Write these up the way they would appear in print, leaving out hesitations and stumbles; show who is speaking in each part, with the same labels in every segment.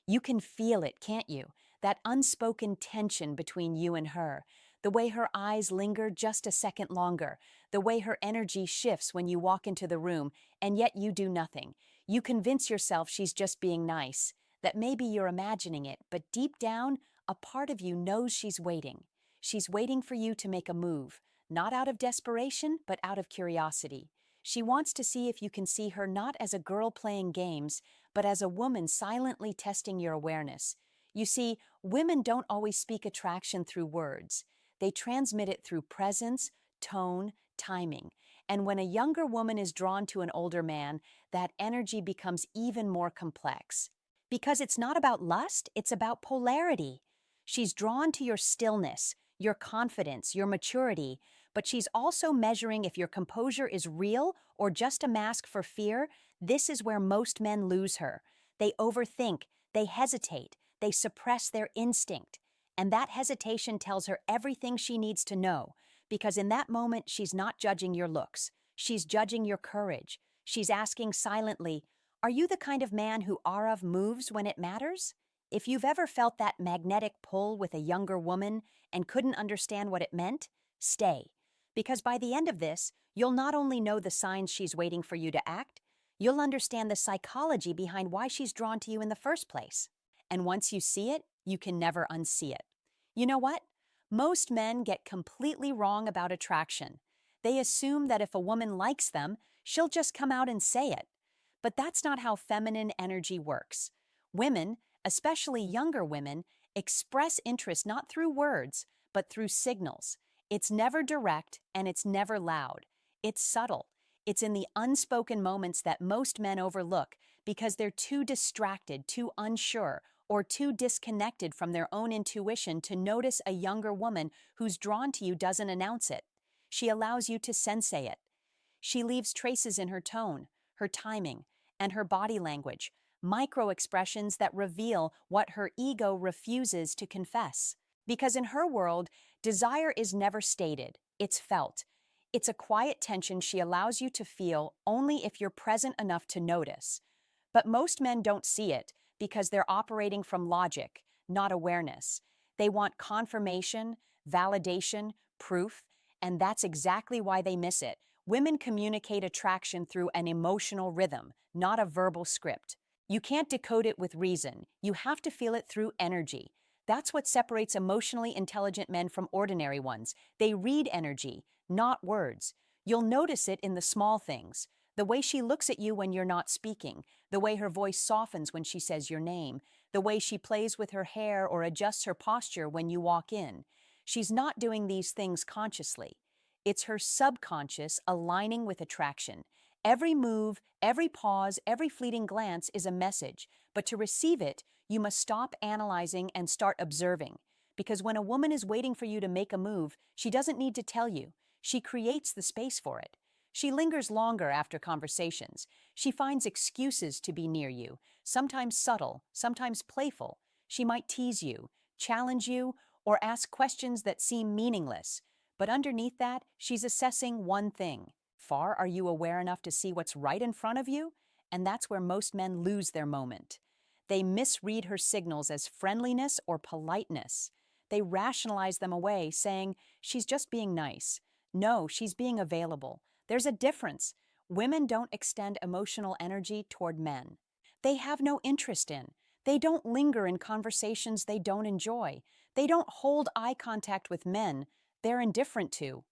Speaker 1: You can feel it, can't you? That unspoken tension between you and her. The way her eyes linger just a second longer. The way her energy shifts when you walk into the room, and yet you do nothing. You convince yourself she's just being nice, that maybe you're imagining it, but deep down, a part of you knows she's waiting. She's waiting for you to make a move, not out of desperation, but out of curiosity. She wants to see if you can see her not as a girl playing games, but as a woman silently testing your awareness. You see, women don't always speak attraction through words. They transmit it through presence, tone, timing. And when a younger woman is drawn to an older man, that energy becomes even more complex. Because it's not about lust, it's about polarity. She's drawn to your stillness, your confidence, your maturity, but she's also measuring if your composure is real or just a mask for fear. This is where most men lose her. They overthink, they hesitate, they suppress their instinct. And that hesitation tells her everything she needs to know, because in that moment she's not judging your looks. She's judging your courage. She's asking silently, are you the kind of man who Arav moves when it matters? If you've ever felt that magnetic pull with a younger woman and couldn't understand what it meant, stay. Because by the end of this, you'll not only know the signs she's waiting for you to act, you'll understand the psychology behind why she's drawn to you in the first place. And once you see it, you can never unsee it. You know what? Most men get completely wrong about attraction. They assume that if a woman likes them, she'll just come out and say it. But that's not how feminine energy works. Women, especially younger women, express interest not through words, but through signals. It's never direct and it's never loud. It's subtle. It's in the unspoken moments that most men overlook because they're too distracted, too unsure, or too disconnected from their own intuition to notice a younger woman who's drawn to you doesn't announce it. She allows you to sensei it. She leaves traces in her tone, her timing, and her body language, micro-expressions that reveal what her ego refuses to confess. Because in her world, desire is never stated, it's felt. It's a quiet tension she allows you to feel only if you're present enough to notice. But most men don't see it because they're operating from logic, not awareness. They want confirmation, validation, proof, and that's exactly why they miss it. Women communicate attraction through an emotional rhythm, not a verbal script. You can't decode it with reason. You have to feel it through energy. That's what separates emotionally intelligent men from ordinary ones. They read energy, not words. You'll notice it in the small things. The way she looks at you when you're not speaking, the way her voice softens when she says your name, the way she plays with her hair or adjusts her posture when you walk in. She's not doing these things consciously. It's her subconscious aligning with attraction. Every move, every pause, every fleeting glance is a message, but to receive it, you must stop analyzing and start observing. Because when a woman is waiting for you to make a move, she doesn't need to tell you. She creates the space for it. She lingers longer after conversations. She finds excuses to be near you, sometimes subtle, sometimes playful. She might tease you, challenge you, or ask questions that seem meaningless. But underneath that, she's assessing one thing. Far, are you aware enough to see what's right in front of you? And that's where most men lose their moment. They misread her signals as friendliness or politeness. They rationalize them away, saying, she's just being nice. No, she's being available. There's a difference. Women don't extend emotional energy toward men. They have no interest in. They don't linger in conversations they don't enjoy. They don't hold eye contact with men they're indifferent to.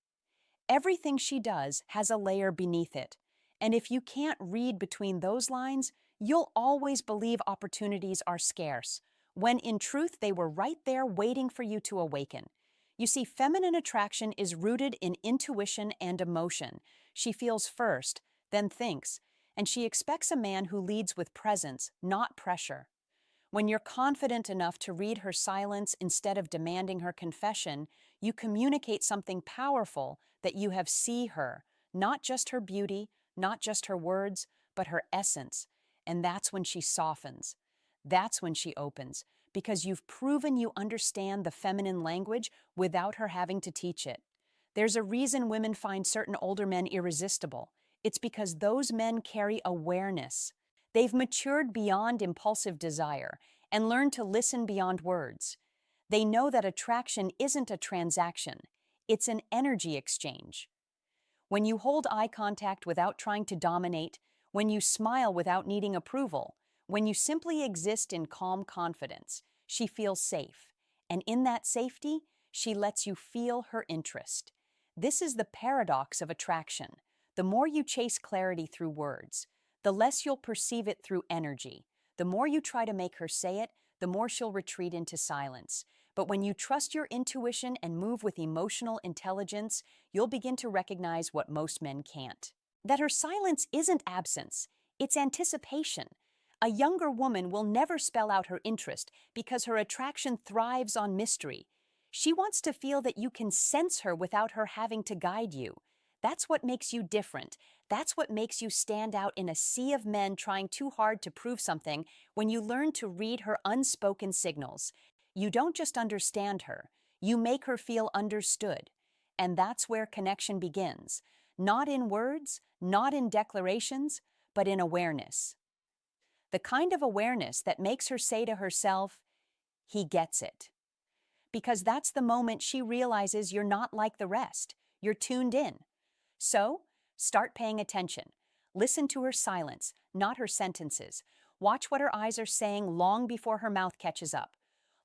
Speaker 1: Everything she does has a layer beneath it. And if you can't read between those lines, you'll always believe opportunities are scarce, when in truth they were right there waiting for you to awaken. You see, feminine attraction is rooted in intuition and emotion. She feels first, then thinks, and she expects a man who leads with presence, not pressure. When you're confident enough to read her silence instead of demanding her confession, you communicate something powerful that you have see her, not just her beauty, not just her words, but her essence. And that's when she softens. That's when she opens, because you've proven you understand the feminine language without her having to teach it. There's a reason women find certain older men irresistible. It's because those men carry awareness. They've matured beyond impulsive desire, and learn to listen beyond words. They know that attraction isn't a transaction, it's an energy exchange. When you hold eye contact without trying to dominate, when you smile without needing approval, when you simply exist in calm confidence, she feels safe. And in that safety, she lets you feel her interest. This is the paradox of attraction. The more you chase clarity through words, the less you'll perceive it through energy. The more you try to make her say it, the more she'll retreat into silence. But when you trust your intuition and move with emotional intelligence, you'll begin to recognize what most men can't. That her silence isn't absence, it's anticipation. A younger woman will never spell out her interest because her attraction thrives on mystery. She wants to feel that you can sense her without her having to guide you. That's what makes you different. That's what makes you stand out in a sea of men trying too hard to prove something when you learn to read her unspoken signals. You don't just understand her, you make her feel understood. And that's where connection begins. Not in words, not in declarations, but in awareness. The kind of awareness that makes her say to herself, "He gets it." Because that's the moment she realizes you're not like the rest. You're tuned in. So, start paying attention. Listen to her silence, not her sentences. Watch what her eyes are saying long before her mouth catches up.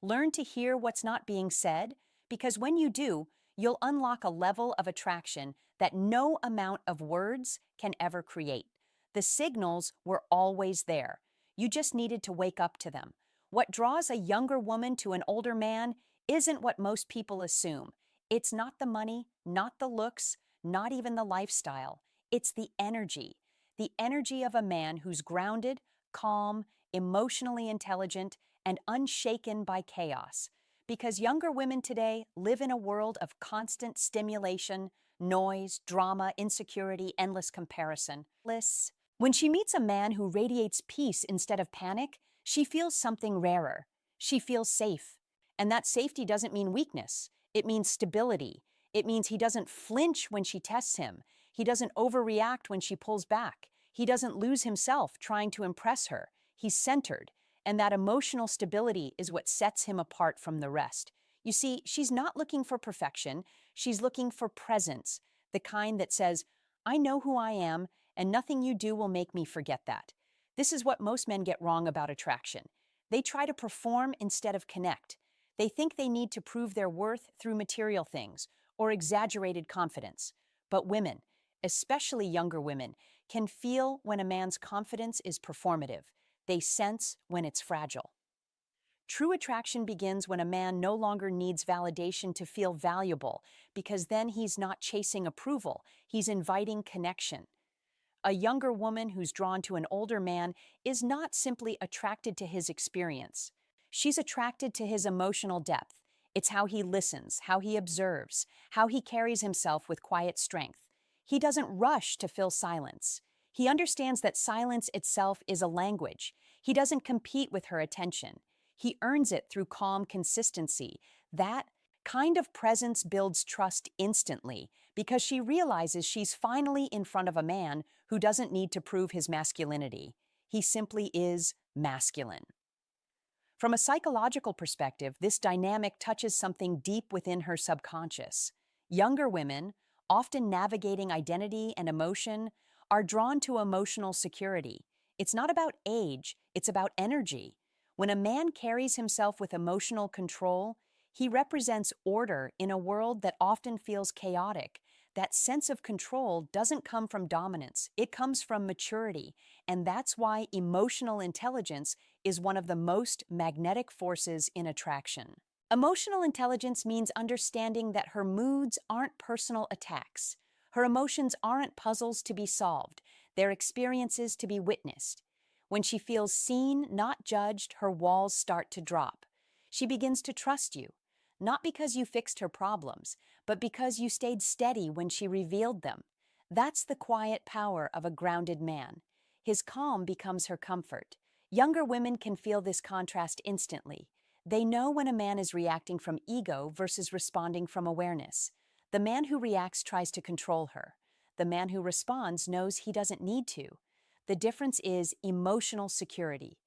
Speaker 1: Learn to hear what's not being said, because when you do, you'll unlock a level of attraction that no amount of words can ever create. The signals were always there. You just needed to wake up to them. What draws a younger woman to an older man isn't what most people assume. It's not the money, not the looks, not even the lifestyle. It's the energy of a man who's grounded, calm, emotionally intelligent, and unshaken by chaos. Because younger women today live in a world of constant stimulation, noise, drama, insecurity, endless comparison. When she meets a man who radiates peace instead of panic, she feels something rarer. She feels safe. And that safety doesn't mean weakness. It means stability. It means he doesn't flinch when she tests him. He doesn't overreact when she pulls back. He doesn't lose himself trying to impress her. He's centered. And that emotional stability is what sets him apart from the rest. You see, she's not looking for perfection. She's looking for presence, the kind that says, "I know who I am, and nothing you do will make me forget that." This is what most men get wrong about attraction. They try to perform instead of connect. They think they need to prove their worth through material things or exaggerated confidence. But women, especially younger women, can feel when a man's confidence is performative. They sense when it's fragile. True attraction begins when a man no longer needs validation to feel valuable, because then he's not chasing approval, he's inviting connection. A younger woman who's drawn to an older man is not simply attracted to his experience. She's attracted to his emotional depth. It's how he listens, how he observes, how he carries himself with quiet strength. He doesn't rush to fill silence. He understands that silence itself is a language. He doesn't compete with her attention. He earns it through calm consistency. That kind of presence builds trust instantly because she realizes she's finally in front of a man who doesn't need to prove his masculinity. He simply is masculine. From a psychological perspective, this dynamic touches something deep within her subconscious. Younger women, often navigating identity and emotion, are drawn to emotional security. It's not about age, it's about energy. When a man carries himself with emotional control, he represents order in a world that often feels chaotic. That sense of control doesn't come from dominance, it comes from maturity, and that's why emotional intelligence is one of the most magnetic forces in attraction. Emotional intelligence means understanding that her moods aren't personal attacks. Her emotions aren't puzzles to be solved, they're experiences to be witnessed. When she feels seen, not judged, her walls start to drop. She begins to trust you, not because you fixed her problems, but because you stayed steady when she revealed them. That's the quiet power of a grounded man. His calm becomes her comfort. Younger women can feel this contrast instantly. They know when a man is reacting from ego versus responding from awareness. The man who reacts tries to control her. The man who responds knows he doesn't need to. The difference is emotional security.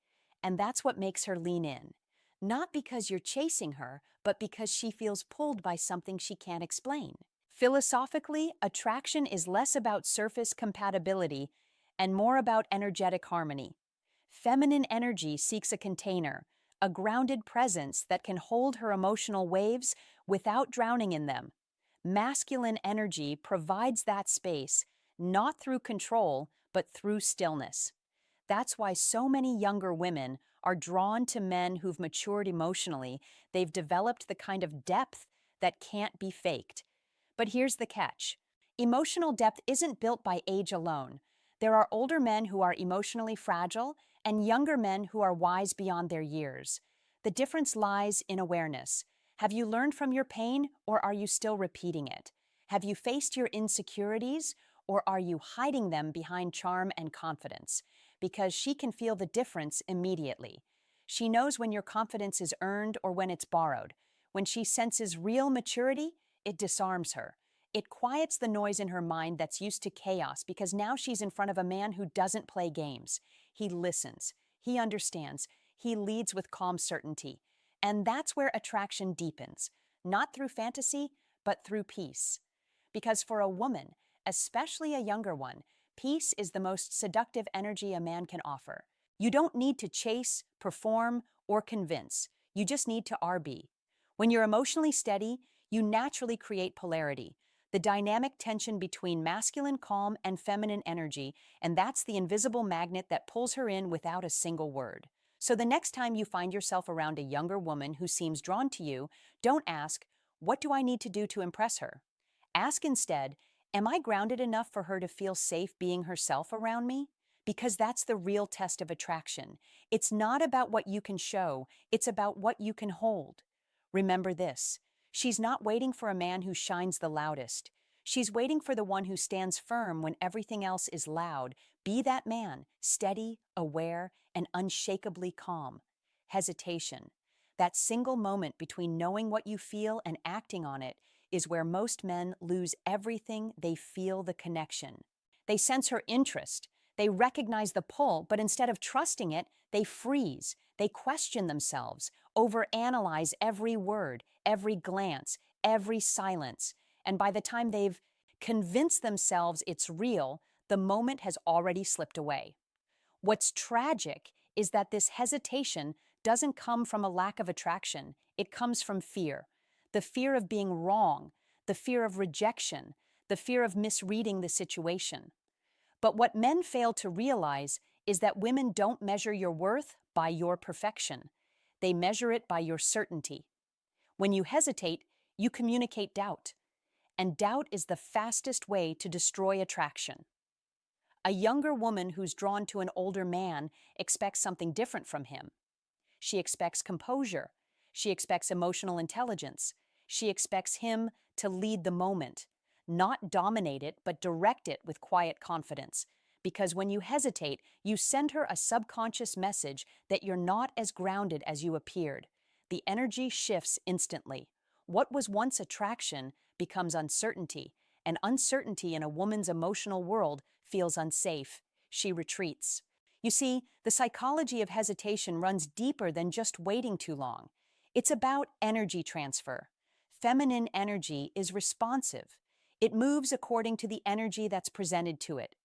Speaker 1: and that's what makes her lean in. Not because you're chasing her, but because she feels pulled by something she can't explain. Philosophically, attraction is less about surface compatibility and more about energetic harmony. Feminine energy seeks a container, a grounded presence that can hold her emotional waves without drowning in them. Masculine energy provides that space, not through control, but through stillness. That's why so many younger women are drawn to men who've matured emotionally. They've developed the kind of depth that can't be faked. But here's the catch. Emotional depth isn't built by age alone. There are older men who are emotionally fragile and younger men who are wise beyond their years. The difference lies in awareness. Have you learned from your pain, or are you still repeating it? Have you faced your insecurities, or are you hiding them behind charm and confidence? Because she can feel the difference immediately. She knows when your confidence is earned or when it's borrowed. When she senses real maturity, it disarms her. It quiets the noise in her mind that's used to chaos because now she's in front of a man who doesn't play games. He listens. He understands. He leads with calm certainty. And that's where attraction deepens, not through fantasy, but through peace. Because for a woman, especially a younger one, peace is the most seductive energy a man can offer. You don't need to chase, perform, or convince. You just need to RB. When you're emotionally steady, you naturally create polarity, the dynamic tension between masculine calm and feminine energy, and that's the invisible magnet that pulls her in without a single word. So the next time you find yourself around a younger woman who seems drawn to you, don't ask, "What do I need to do to impress her?" Ask instead, "Am I grounded enough for her to feel safe being herself around me?" Because that's the real test of attraction. It's not about what you can show, it's about what you can hold. Remember this, she's not waiting for a man who shines the loudest. She's waiting for the one who stands firm when everything else is loud. Be that man, steady, aware, and unshakably calm. Hesitation. That single moment between knowing what you feel and acting on it is where most men lose everything. They feel the connection. They sense her interest. They recognize the pull, but instead of trusting it, they freeze. They question themselves, overanalyze every word, every glance, every silence. And by the time they've convinced themselves it's real, the moment has already slipped away. What's tragic is that this hesitation doesn't come from a lack of attraction. It comes from fear. The fear of being wrong, the fear of rejection, the fear of misreading the situation. But what men fail to realize is that women don't measure your worth by your perfection. They measure it by your certainty. When you hesitate, you communicate doubt. And doubt is the fastest way to destroy attraction. A younger woman who's drawn to an older man expects something different from him. She expects composure. She expects emotional intelligence. She expects him to lead the moment, not dominate it, but direct it with quiet confidence. Because when you hesitate, you send her a subconscious message that you're not as grounded as you appeared. The energy shifts instantly. What was once attraction becomes uncertainty, and uncertainty in a woman's emotional world feels unsafe. She retreats. You see, the psychology of hesitation runs deeper than just waiting too long. It's about energy transfer. Feminine energy is responsive. It moves according to the energy that's presented to it.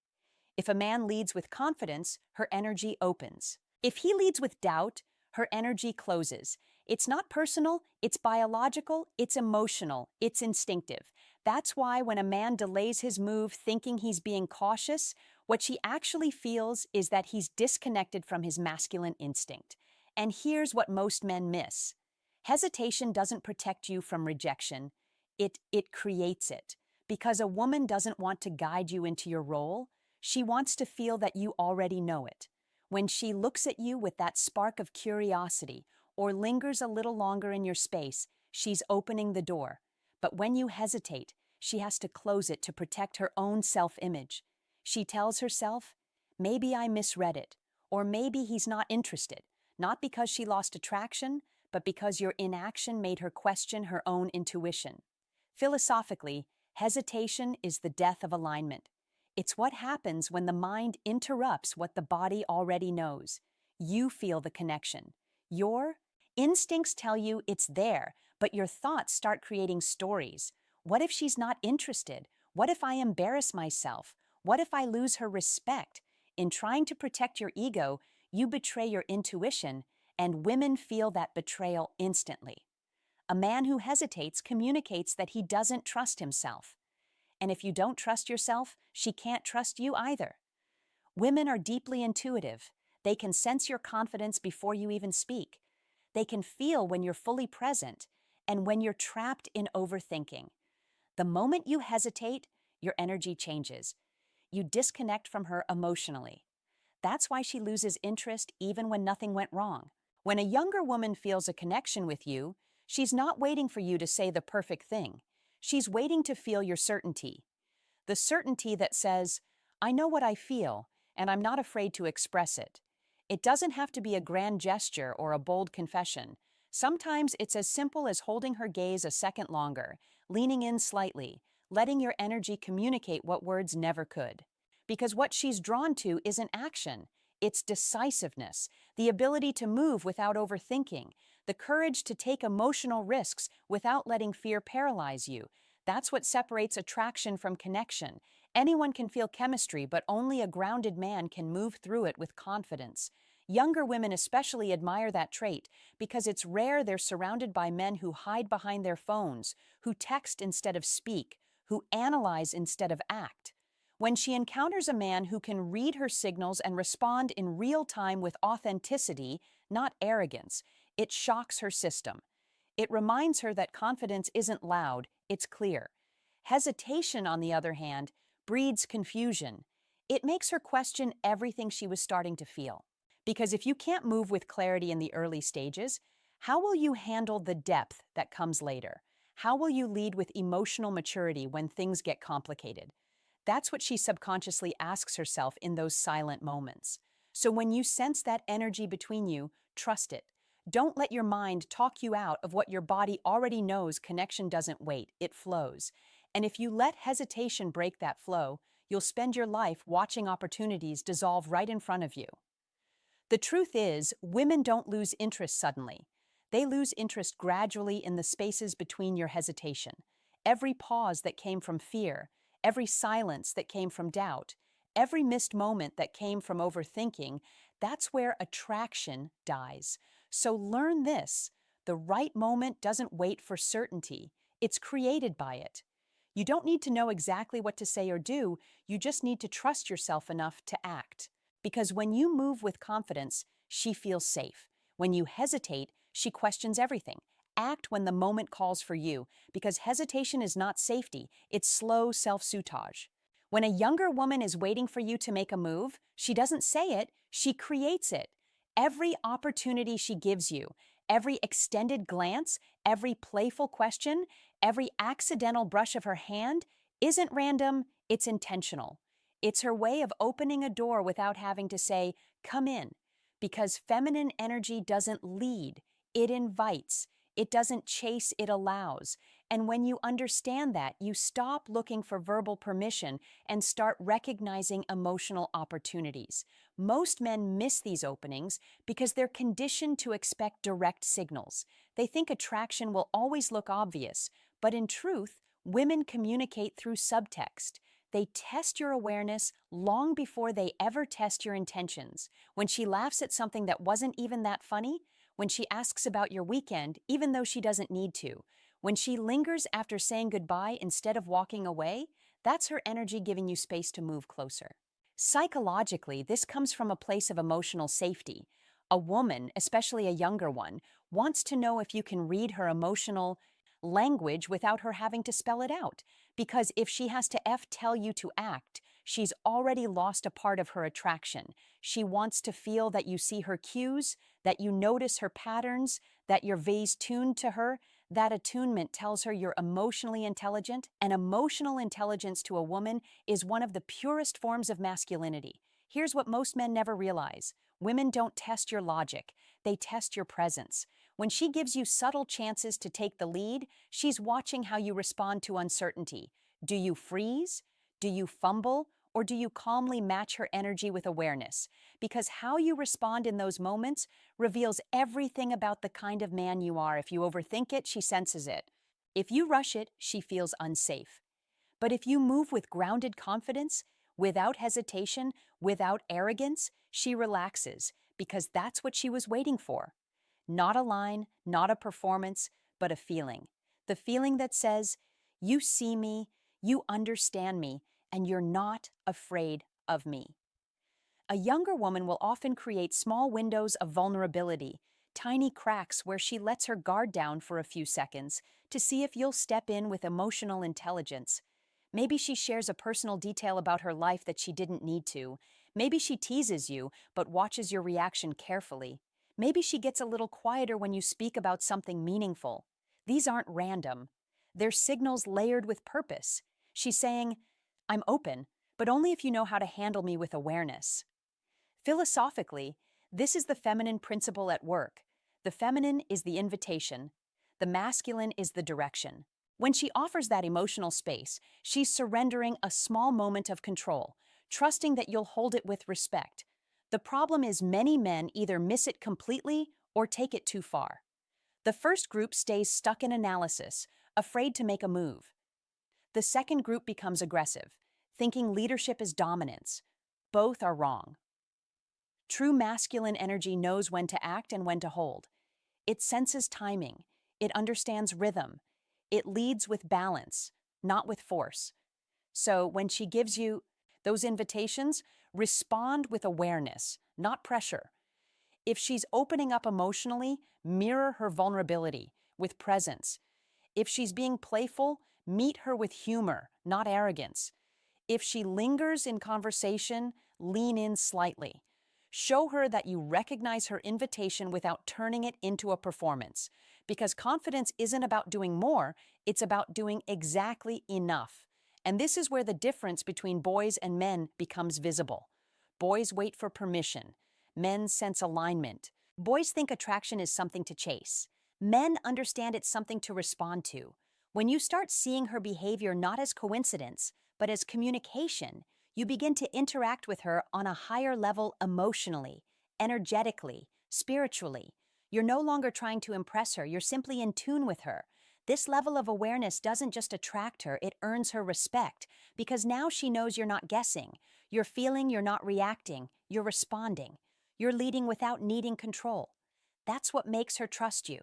Speaker 1: If a man leads with confidence, her energy opens. If he leads with doubt, her energy closes. It's not personal, it's biological, it's emotional, it's instinctive. That's why when a man delays his move thinking he's being cautious, what she actually feels is that he's disconnected from his masculine instinct. And here's what most men miss. Hesitation doesn't protect you from rejection. It creates it. Because a woman doesn't want to guide you into your role, she wants to feel that you already know it. When she looks at you with that spark of curiosity or lingers a little longer in your space, she's opening the door. But when you hesitate, she has to close it to protect her own self-image. She tells herself, maybe I misread it, or maybe he's not interested, not because she lost attraction, but because your inaction made her question her own intuition. Philosophically, hesitation is the death of alignment. It's what happens when the mind interrupts what the body already knows. You feel the connection. Your instincts tell you it's there, but your thoughts start creating stories. What if she's not interested? What if I embarrass myself? What if I lose her respect? In trying to protect your ego, you betray your intuition, and women feel that betrayal instantly. A man who hesitates communicates that he doesn't trust himself. And if you don't trust yourself, she can't trust you either. Women are deeply intuitive. They can sense your confidence before you even speak. They can feel when you're fully present and when you're trapped in overthinking. The moment you hesitate, your energy changes. You disconnect from her emotionally. That's why she loses interest even when nothing went wrong. When a younger woman feels a connection with you, she's not waiting for you to say the perfect thing. She's waiting to feel your certainty. The certainty that says, I know what I feel, and I'm not afraid to express it. It doesn't have to be a grand gesture or a bold confession. Sometimes it's as simple as holding her gaze a second longer, leaning in slightly, letting your energy communicate what words never could. Because what she's drawn to isn't action, it's decisiveness, the ability to move without overthinking, the courage to take emotional risks without letting fear paralyze you. That's what separates attraction from connection. Anyone can feel chemistry, but only a grounded man can move through it with confidence. Younger women especially admire that trait because it's rare they're surrounded by men who hide behind their phones, who text instead of speak, who analyze instead of act. When she encounters a man who can read her signals and respond in real time with authenticity, not arrogance, it shocks her system. It reminds her that confidence isn't loud, it's clear. Hesitation, on the other hand, breeds confusion. It makes her question everything she was starting to feel. Because if you can't move with clarity in the early stages, how will you handle the depth that comes later? How will you lead with emotional maturity when things get complicated? That's what she subconsciously asks herself in those silent moments. So when you sense that energy between you, trust it. Don't let your mind talk you out of what your body already knows. Connection doesn't wait, it flows. And if you let hesitation break that flow, you'll spend your life watching opportunities dissolve right in front of you. The truth is, women don't lose interest suddenly. They lose interest gradually in the spaces between your hesitation. Every pause that came from fear, every silence that came from doubt, every missed moment that came from overthinking, that's where attraction dies. So learn this: the right moment doesn't wait for certainty, it's created by it. You don't need to know exactly what to say or do, you just need to trust yourself enough to act. Because when you move with confidence, she feels safe. When you hesitate, she questions everything. Act when the moment calls for you, because hesitation is not safety, it's slow self-sabotage. When a younger woman is waiting for you to make a move, she doesn't say it, she creates it. Every opportunity she gives you, every extended glance, every playful question, every accidental brush of her hand isn't random, it's intentional. It's her way of opening a door without having to say, come in. Because feminine energy doesn't lead, it invites. It doesn't chase, it allows. And when you understand that, you stop looking for verbal permission and start recognizing emotional opportunities. Most men miss these openings because they're conditioned to expect direct signals. They think attraction will always look obvious, but in truth, women communicate through subtext. They test your awareness long before they ever test your intentions. When she laughs at something that wasn't even that funny, when she asks about your weekend, even though she doesn't need to, when she lingers after saying goodbye instead of walking away, that's her energy giving you space to move closer. Psychologically, this comes from a place of emotional safety. A woman, especially a younger one, wants to know if you can read her emotional language without her having to spell it out. Because if she has to tell you to act, she's already lost a part of her attraction. She wants to feel that you see her cues, that you notice her patterns, that your gaze tuned to her. That attunement tells her you're emotionally intelligent, and emotional intelligence to a woman is one of the purest forms of masculinity. Here's what most men never realize. Women don't test your logic, they test your presence. When she gives you subtle chances to take the lead, she's watching how you respond to uncertainty. Do you freeze? Do you fumble? or do you calmly match her energy with awareness? Because how you respond in those moments reveals everything about the kind of man you are. If you overthink it, she senses it. If you rush it, she feels unsafe. But if you move with grounded confidence, without hesitation, without arrogance, she relaxes because that's what she was waiting for. Not a line, not a performance, but a feeling. The feeling that says, you see me, you understand me, and you're not afraid of me. A younger woman will often create small windows of vulnerability, tiny cracks where she lets her guard down for a few seconds to see if you'll step in with emotional intelligence. Maybe she shares a personal detail about her life that she didn't need to. Maybe she teases you, but watches your reaction carefully. Maybe she gets a little quieter when you speak about something meaningful. These aren't random. They're signals layered with purpose. She's saying, I'm open, but only if you know how to handle me with awareness. Philosophically, this is the feminine principle at work. The feminine is the invitation. The masculine is the direction. When she offers that emotional space, she's surrendering a small moment of control, trusting that you'll hold it with respect. The problem is many men either miss it completely or take it too far. The first group stays stuck in analysis, afraid to make a move. The second group becomes aggressive, thinking leadership is dominance. Both are wrong. True masculine energy knows when to act and when to hold. It senses timing. It understands rhythm. It leads with balance, not with force. So when she gives you those invitations, respond with awareness, not pressure. If she's opening up emotionally, mirror her vulnerability with presence. If she's being playful, meet her with humor, not arrogance. If she lingers in conversation, lean in slightly. Show her that you recognize her invitation without turning it into a performance. Because confidence isn't about doing more, it's about doing exactly enough. And this is where the difference between boys and men becomes visible. Boys wait for permission. Men sense alignment. Boys think attraction is something to chase. Men understand it's something to respond to. When you start seeing her behavior not as coincidence, but as communication, you begin to interact with her on a higher level emotionally, energetically, spiritually. You're no longer trying to impress her, you're simply in tune with her. This level of awareness doesn't just attract her, it earns her respect, because now she knows you're not guessing. You're feeling, you're not reacting, you're responding. You're leading without needing control. That's what makes her trust you.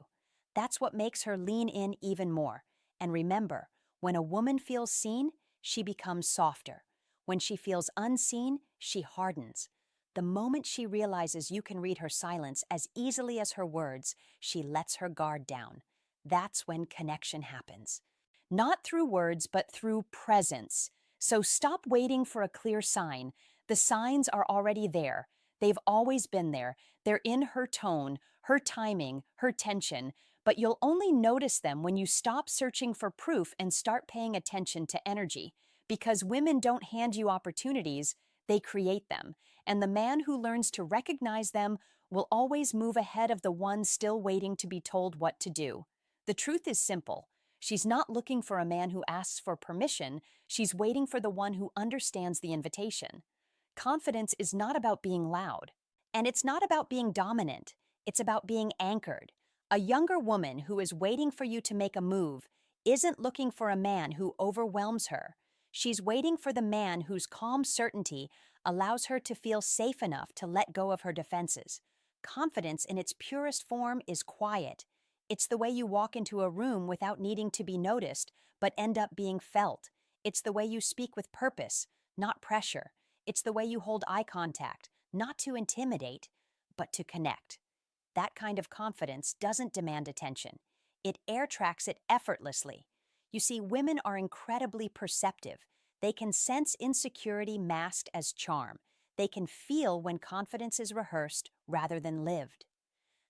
Speaker 1: That's what makes her lean in even more. And remember, when a woman feels seen, she becomes softer. When she feels unseen, she hardens. The moment she realizes you can read her silence as easily as her words, she lets her guard down. That's when connection happens. Not through words, but through presence. So stop waiting for a clear sign. The signs are already there. They've always been there. They're in her tone, her timing, her tension. But you'll only notice them when you stop searching for proof and start paying attention to energy. Because women don't hand you opportunities, they create them. And the man who learns to recognize them will always move ahead of the one still waiting to be told what to do. The truth is simple. She's not looking for a man who asks for permission, she's waiting for the one who understands the invitation. Confidence is not about being loud, and it's not about being dominant, it's about being anchored. A younger woman who is waiting for you to make a move isn't looking for a man who overwhelms her. She's waiting for the man whose calm certainty allows her to feel safe enough to let go of her defenses. Confidence in its purest form is quiet. It's the way you walk into a room without needing to be noticed, but end up being felt. It's the way you speak with purpose, not pressure. It's the way you hold eye contact, not to intimidate, but to connect. That kind of confidence doesn't demand attention. It air tracks it effortlessly. You see, women are incredibly perceptive. They can sense insecurity masked as charm. They can feel when confidence is rehearsed rather than lived.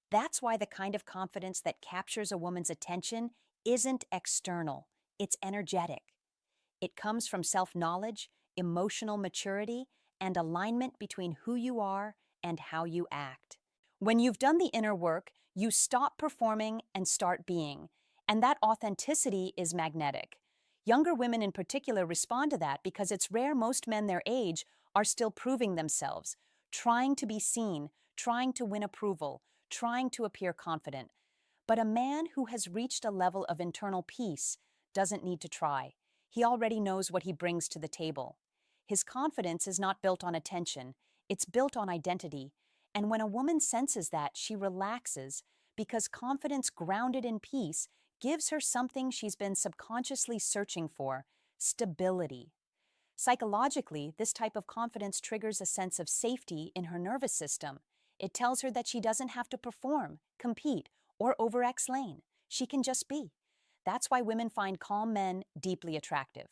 Speaker 1: That's why the kind of confidence that captures a woman's attention isn't external, it's energetic. It comes from self-knowledge, emotional maturity, and alignment between who you are and how you act. When you've done the inner work, you stop performing and start being, and that authenticity is magnetic. Younger women in particular respond to that because it's rare most men their age are still proving themselves, trying to be seen, trying to win approval, trying to appear confident. But a man who has reached a level of internal peace doesn't need to try. He already knows what he brings to the table. His confidence is not built on attention, it's built on identity. And when a woman senses that, she relaxes because confidence grounded in peace gives her something she's been subconsciously searching for: stability. Psychologically, this type of confidence triggers a sense of safety in her nervous system. It tells her that she doesn't have to perform, compete, or over-explain. She can just be. That's why women find calm men deeply attractive.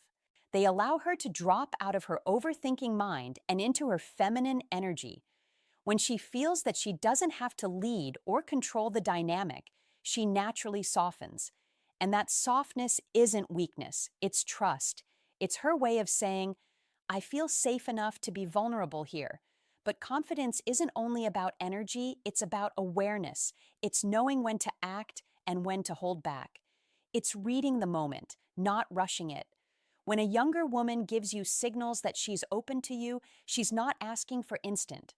Speaker 1: They allow her to drop out of her overthinking mind and into her feminine energy. When she feels that she doesn't have to lead or control the dynamic, she naturally softens. And that softness isn't weakness, it's trust. It's her way of saying, I feel safe enough to be vulnerable here. But confidence isn't only about energy, it's about awareness. It's knowing when to act and when to hold back. It's reading the moment, not rushing it. When a younger woman gives you signals that she's open to you, she's not asking for instant